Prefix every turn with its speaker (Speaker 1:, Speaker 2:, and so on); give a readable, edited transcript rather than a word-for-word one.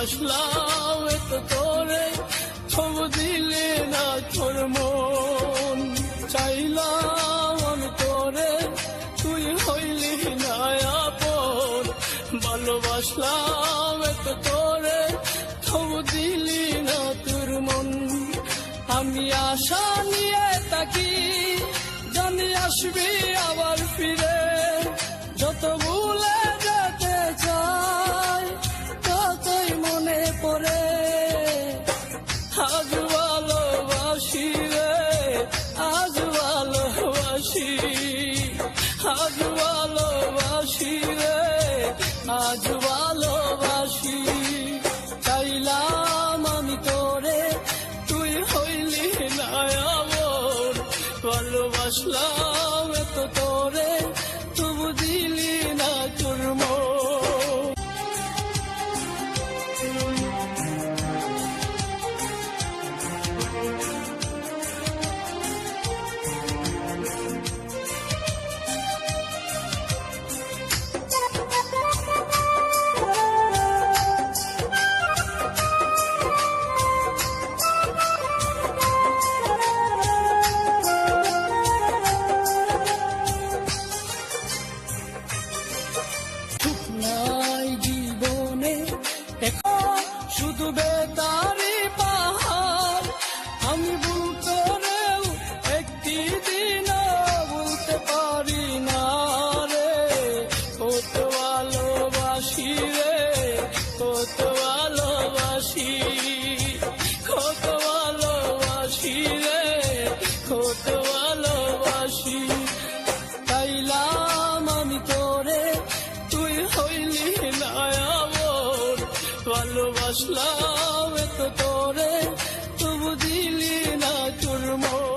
Speaker 1: ভালোবাসলাম এত তোরে, তবু দিলে না তোর মন। চাইলাম আমি তোরে, তুই হইলি না আপন। ভালোবাসলাম এত তোরে, তবু দিলি না তোর মন। আমি আশা নিয়ে থাকি, জানি আসবি আবার ফিরে। যত ভুলে যেতে চাই, ততই মনে পড়ে। আজ ভালোবাসি রে, আজ ভালোবাসি, আজ ভালোবাসি রে, আজ ভালোবাসি। চাইলাম আমি তোরে, তুই হইলি না আমার। ভালোবাসলাম এত তোরে, তবু দিলি না তোর মন। নাই জীবনে শুধু বেতারি পাহাড়। আমি ভুল করেও একটি দিন বলতে পারি না রে। কত ভালোবাসি রে, কত ভালোবাসি, কত ভালোবাসি রে, কত ভালোবাসি। চাইলাম আমি তোরে, তুই হইলি না আমার। ভালোবাসলাম এত তোরে, তবু দিলি না তোর মন।